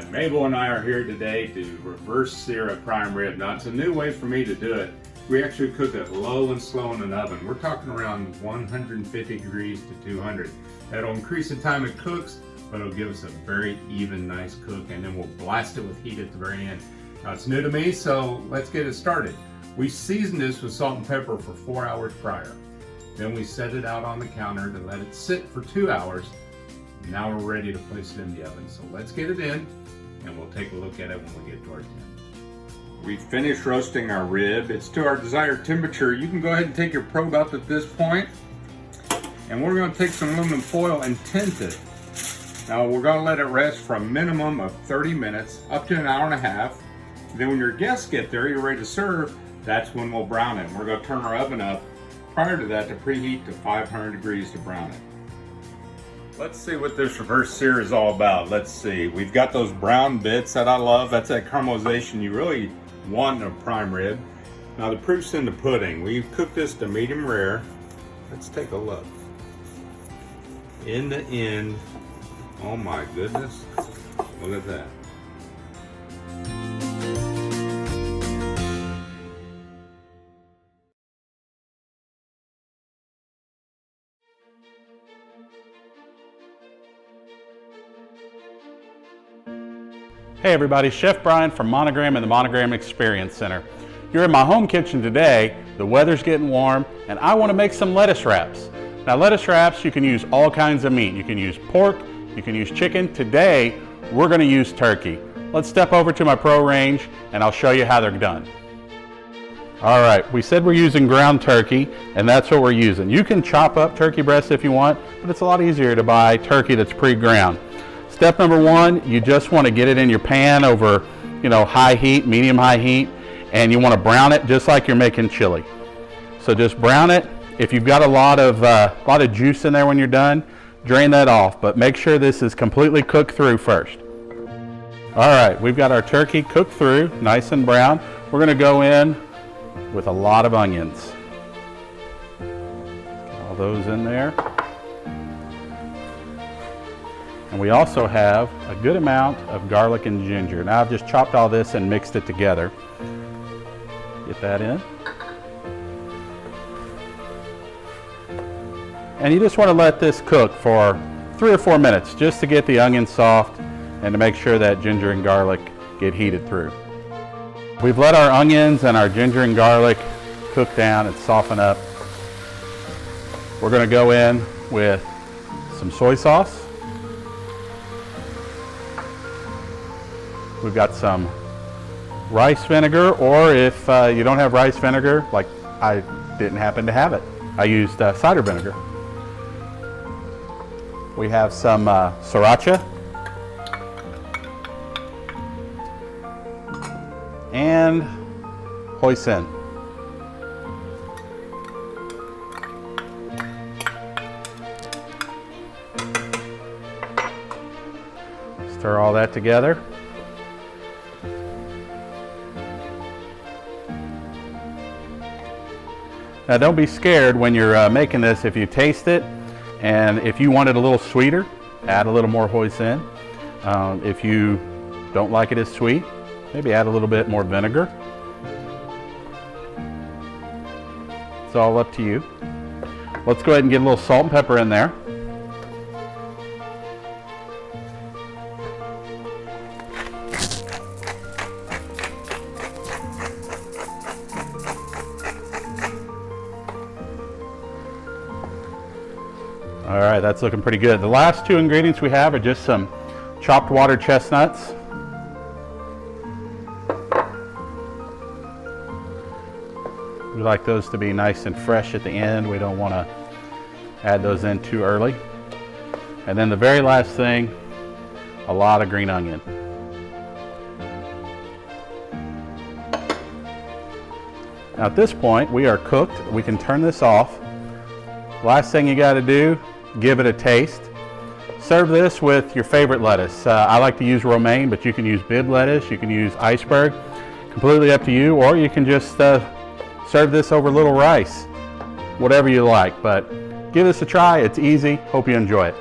Mabel and I are here today to reverse sear a prime rib. Now it's a new way for me to do it. We actually cook it low and slow in an oven. We're talking around 150 degrees to 200. That'll increase the time it cooks, but it'll give us a very even, nice cook, and then we'll blast it with heat at the very end. Now it's new to me, so let's get it started. We seasoned this with salt and pepper for 4 hours prior. Then we set it out on the counter to let it sit for 2 hours. Now we're ready to place it in the oven. So let's get it in, and we'll take a look at it when we get towards the end. We finished roasting our rib. It's to our desired temperature. You can go ahead and take your probe up at this point, and we're going to take some aluminum foil and tint it. Now we're going to let it rest for a minimum of 30 minutes, up to an hour and a half. Then when your guests get there, you're ready to serve, that's when we'll brown it. We're going to turn our oven up prior to that to preheat to 500 degrees to brown it. Let's see what this reverse sear is all about. Let's see. We've got those brown bits that I love. That's that caramelization you really want in a prime rib. Now the proof's in the pudding. We've cooked this to medium rare. Let's take a look. In the end, oh my goodness, look at that. Hey everybody, Chef Brian from Monogram and the Monogram Experience Center. You're in my home kitchen today. The weather's getting warm and I want to make some lettuce wraps. Now lettuce wraps, you can use all kinds of meat. You can use pork, you can use chicken. Today, we're going to use turkey. Let's step over to my pro range and I'll show you how they're done. All right, we said we're using ground turkey and that's what we're using. You can chop up turkey breast if you want, but it's a lot easier to buy turkey that's pre-ground. Step number one, you just want to get it in your pan over, high heat, medium high heat, and you want to brown it just like you're making chili. So just brown it. If you've got a lot of juice in there when you're done, drain that off, but make sure this is completely cooked through first. All right, we've got our turkey cooked through, nice and brown. We're going to go in with a lot of onions. Get all those in there. And we also have a good amount of garlic and ginger. Now I've just chopped all this and mixed it together. Get that in. And you just want to let this cook for 3 or 4 minutes just to get the onions soft and to make sure that ginger and garlic get heated through. We've let our onions and our ginger and garlic cook down and soften up. We're going to go in with some soy sauce. We've got some rice vinegar, or if you don't have rice vinegar, like I didn't happen to have it, I used cider vinegar. We have some sriracha and hoisin. Stir all that together. Now don't be scared when you're making this if you taste it, and if you want it a little sweeter, add a little more hoisin. If you don't like it as sweet, maybe add a little bit more vinegar. It's all up to you. Let's go ahead and get a little salt and pepper in there. All right, that's looking pretty good. The last 2 ingredients we have are just some chopped water chestnuts. We like those to be nice and fresh at the end. We don't want to add those in too early. And then the very last thing, a lot of green onion. Now at this point, we are cooked. We can turn this off. Last thing you got to do, give it a taste. Serve this with your favorite lettuce. I like to use romaine, but you can use Bibb lettuce, you can use iceberg. Completely up to you, or you can just serve this over little rice. Whatever you like, but give this a try. It's easy. Hope you enjoy it.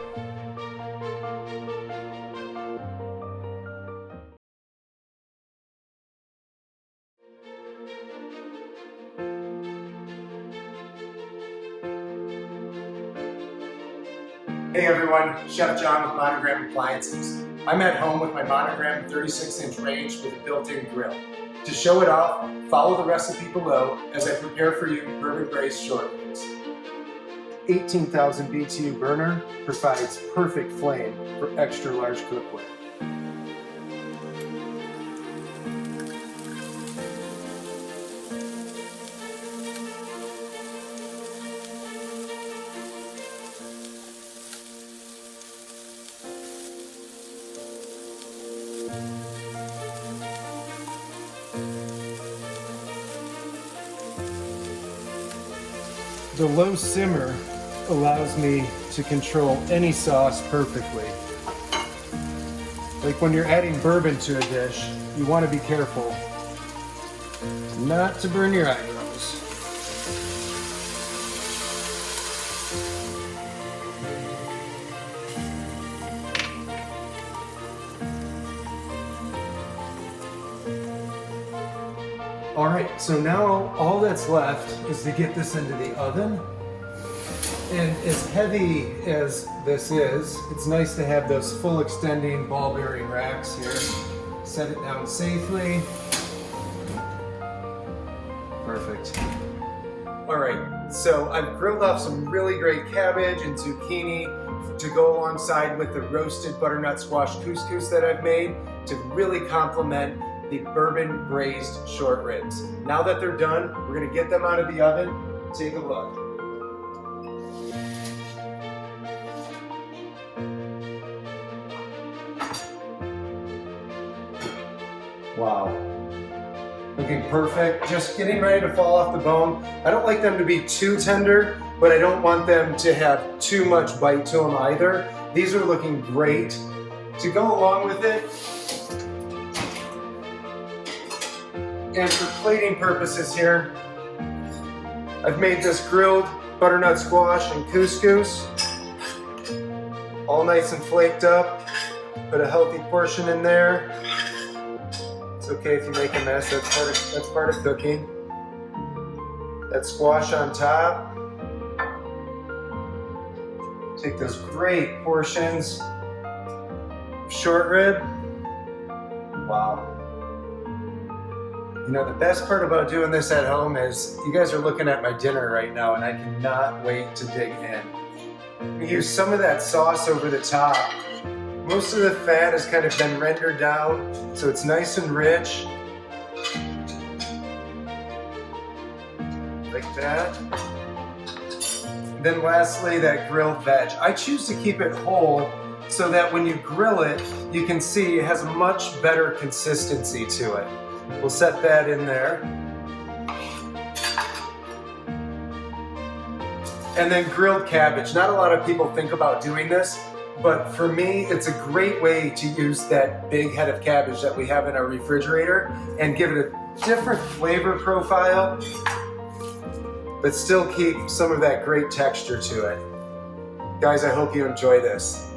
Hey everyone, Chef John with Monogram Appliances. I'm at home with my Monogram 36-inch range with a built-in grill. To show it off, follow the recipe below as I prepare for you bourbon braised short ribs. 18,000 BTU burner provides perfect flame for extra large cookware. The low simmer allows me to control any sauce perfectly. Like when you're adding bourbon to a dish, you want to be careful not to burn your eyebrows. All right, so now all that's left is to get this into the oven. And as heavy as this is, it's nice to have those full extending ball bearing racks here. Set it down safely. Perfect. All right, so I've grilled off some really great cabbage and zucchini to go alongside with the roasted butternut squash couscous that I've made to really complement the bourbon braised short ribs. Now that they're done, we're gonna get them out of the oven. Take a look. Wow. Looking perfect. Just getting ready to fall off the bone. I don't like them to be too tender, but I don't want them to have too much bite to them either. These are looking great. To go along with it, and for plating purposes here, I've made this grilled butternut squash and couscous. All nice and flaked up. Put a healthy portion in there. It's okay if you make a mess, that's part of cooking. That squash on top. Take those great portions of short rib. Wow. You know, the best part about doing this at home is you guys are looking at my dinner right now and I cannot wait to dig in. We use some of that sauce over the top. Most of the fat has kind of been rendered down, so it's nice and rich. Like that. Then lastly, that grilled veg. I choose to keep it whole so that when you grill it, you can see it has a much better consistency to it. We'll set that in there. And then grilled cabbage. Not a lot of people think about doing this, but for me, it's a great way to use that big head of cabbage that we have in our refrigerator and give it a different flavor profile, but still keep some of that great texture to it. Guys, I hope you enjoy this.